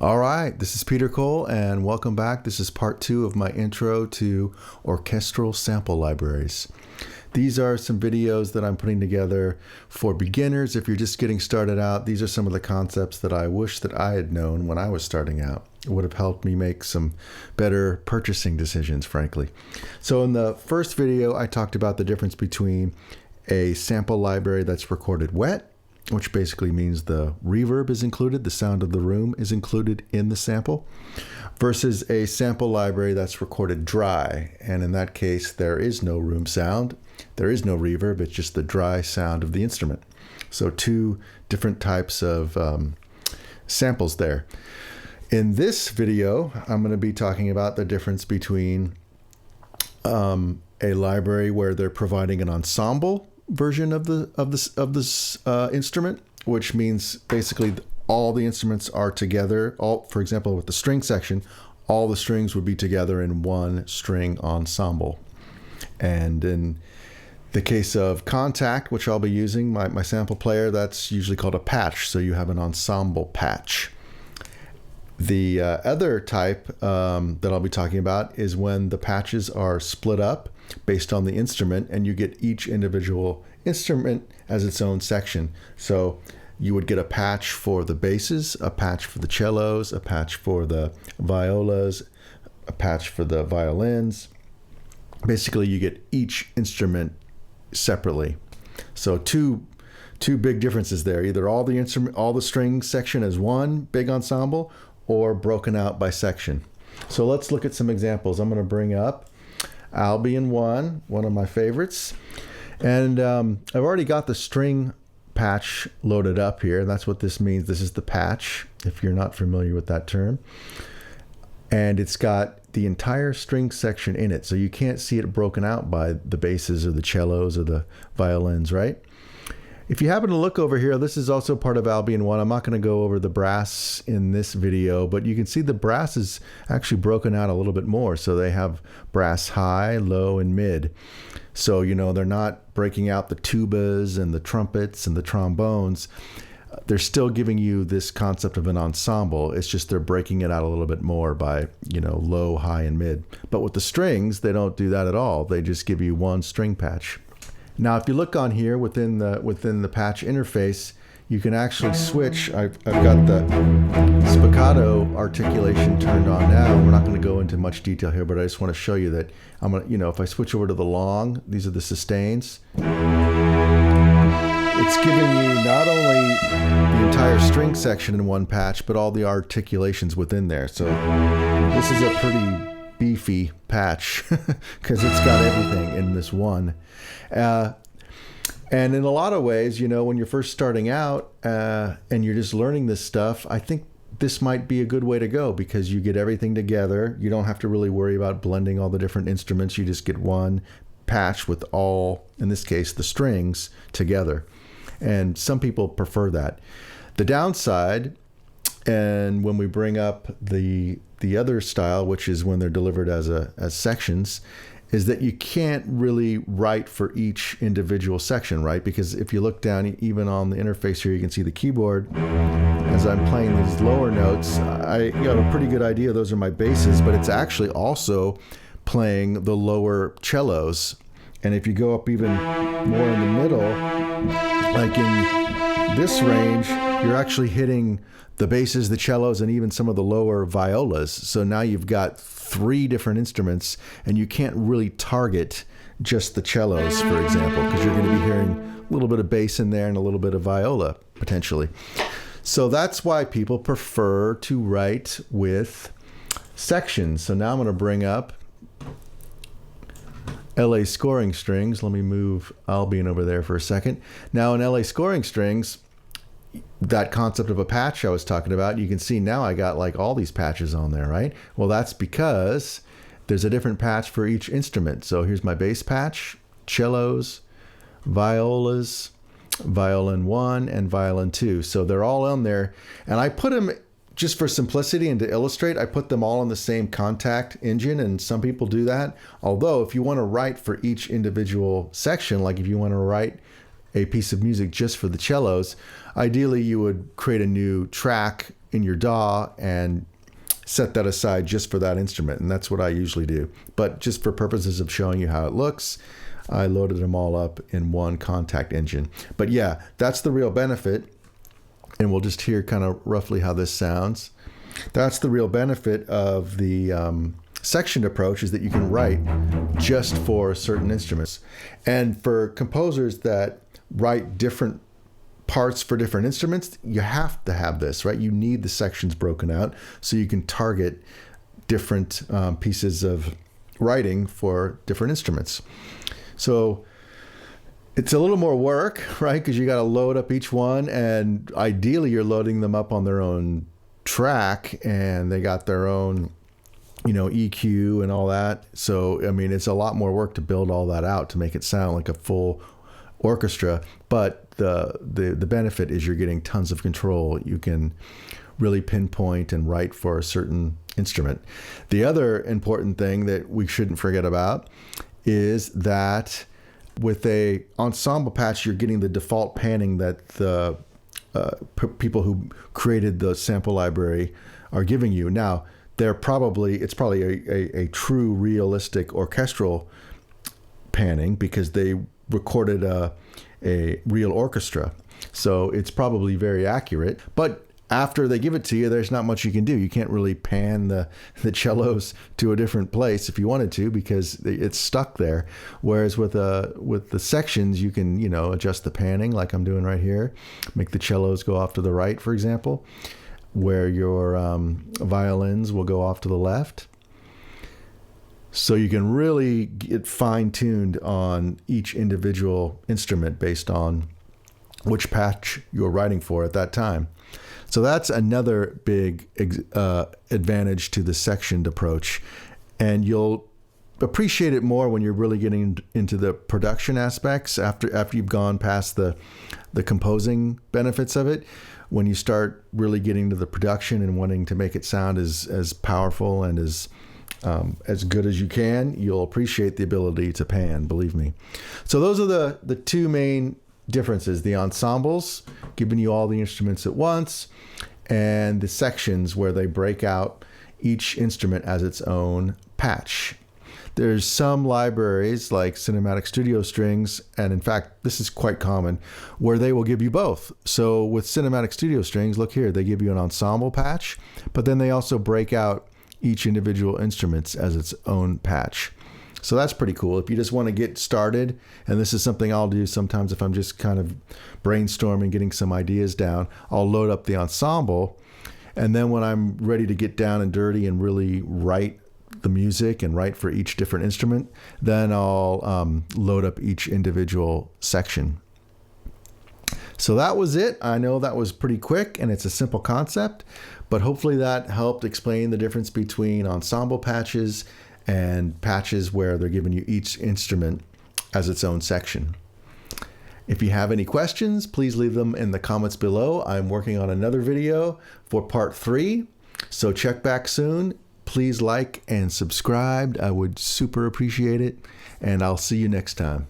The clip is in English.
All right, this is Peter Cole, and welcome back. This is part 2 of my intro to Orchestral Sample Libraries. These are some videos that I'm putting together for beginners. If you're just getting started out, these are some of the concepts that I wish that I had known when I was starting out. It would have helped me make some better purchasing decisions, frankly. So in the first video, I talked about the difference between a sample library that's recorded wet, which basically means the reverb is included, the sound of the room is included in the sample, versus a sample library that's recorded dry. And in that case, there is no room sound, there is no reverb, it's just the dry sound of the instrument. So two different types of samples there. In this video, I'm going to be talking about the difference between a library where they're providing an ensemble version of this instrument, which means basically all the instruments are together. For example, with the string section, all the strings would be together in one string ensemble. And in the case of Contact, which I'll be using, my sample player, that's usually called a patch. So you have an ensemble patch. The other type that I'll be talking about is when the patches are split up based on the instrument, and you get each individual instrument as its own section. So you would get a patch for the basses, a patch for the cellos, a patch for the violas, a patch for the violins. Basically, you get each instrument separately. So two big differences there. Either all the string section as one big ensemble, or broken out by section. So let's look at some examples. I'm going to bring up Albion 1, one of my favorites. And I've already got the string patch loaded up here. That's what this means. This is the patch, if you're not familiar with that term. And it's got the entire string section in it. So you can't see it broken out by the basses or the cellos or the violins, right? If you happen to look over here, this is also part of Albion 1. I'm not going to go over the brass in this video, but you can see the brass is actually broken out a little bit more. So they have brass high, low, and mid. So, they're not breaking out the tubas and the trumpets and the trombones. They're still giving you this concept of an ensemble. It's just they're breaking it out a little bit more by, low, high, and mid. But with the strings, they don't do that at all. They just give you one string patch. Now, if you look on here within the patch interface, you can actually switch. I've got the spiccato articulation turned on now. We're not going to go into much detail here, but I just want to show you that I'm going to, if I switch over to the long, these are the sustains. It's giving you not only the entire string section in one patch, but all the articulations within there. So this is a pretty beefy patch because it's got everything in this one. And in a lot of ways, when you're first starting out and you're just learning this stuff, I think this might be a good way to go because you get everything together. You don't have to really worry about blending all the different instruments. You just get one patch with all, in this case, the strings together. And some people prefer that. The downside, and when we bring up the other style, which is when they're delivered as sections, is that you can't really write for each individual section, right? Because if you look down, even on the interface here, you can see the keyboard. As I'm playing these lower notes, I got a pretty good idea those are my basses, but it's actually also playing the lower cellos. And if you go up even more in the middle, like in this range, you're actually hitting the basses, the cellos, and even some of the lower violas. So now you've got 3 different instruments, and you can't really target just the cellos, for example, because you're going to be hearing a little bit of bass in there and a little bit of viola, potentially. So that's why people prefer to write with sections. So now I'm going to bring up LA scoring strings. Let me move Albion over there for a second. Now in LA scoring strings, that concept of a patch I was talking about, you can see now I got like all these patches on there, right? Well, that's because there's a different patch for each instrument. So here's my bass patch, cellos, violas, violin 1 and violin 2. So they're all on there. And I put them, just for simplicity and to illustrate, I put them all in the same Contact engine, and some people do that. Although if you want to write for each individual section, like if you want to write a piece of music just for the cellos, ideally you would create a new track in your DAW and set that aside just for that instrument. And that's what I usually do. But just for purposes of showing you how it looks, I loaded them all up in one Contact Engine. But yeah, that's the real benefit. And we'll just hear kind of roughly how this sounds. That's the real benefit of the sectioned approach, is that you can write just for certain instruments. And for composers that write different parts for different instruments, you have to have this, right? You need the sections broken out so you can target different pieces of writing for different instruments. So it's a little more work, right? Because you got to load up each one, and ideally you're loading them up on their own track, and they got their own, EQ and all that. So, I mean, it's a lot more work to build all that out to make it sound like a full orchestra. But the benefit is you're getting tons of control. You can really pinpoint and write for a certain instrument. The other important thing that we shouldn't forget about is that with a ensemble patch, you're getting the default panning that the people who created the sample library are giving you. Now, it's probably a true realistic orchestral panning because they recorded a real orchestra. So it's probably very accurate. But after they give it to you, there's not much you can do. You can't really pan the cellos to a different place if you wanted to, because it's stuck there. Whereas with the sections, you can, adjust the panning like I'm doing right here. Make the cellos go off to the right, for example, where your violins will go off to the left. So you can really get fine-tuned on each individual instrument based on which patch you're writing for at that time. So that's another big advantage to the sectioned approach. And you'll appreciate it more when you're really getting into the production aspects after you've gone past the composing benefits of it. When you start really getting to the production and wanting to make it sound as powerful and as good as you can, you'll appreciate the ability to pan, believe me. So those are the two main differences: the ensembles, giving you all the instruments at once, and the sections where they break out each instrument as its own patch. There's some libraries like Cinematic Studio Strings, and in fact, this is quite common, where they will give you both. So with Cinematic Studio Strings, look here, they give you an ensemble patch, but then they also break out each individual instrument as its own patch. So that's pretty cool. If you just want to get started, and this is something I'll do sometimes if I'm just kind of brainstorming, getting some ideas down, I'll load up the ensemble, and then when I'm ready to get down and dirty and really write the music and write for each different instrument, then I'll load up each individual section. So that was it. I know that was pretty quick and it's a simple concept, but hopefully that helped explain the difference between ensemble patches and patches where they're giving you each instrument as its own section. If you have any questions, please leave them in the comments below. I'm working on another video for part 3, so check back soon. Please like and subscribe. I would super appreciate it, and I'll see you next time.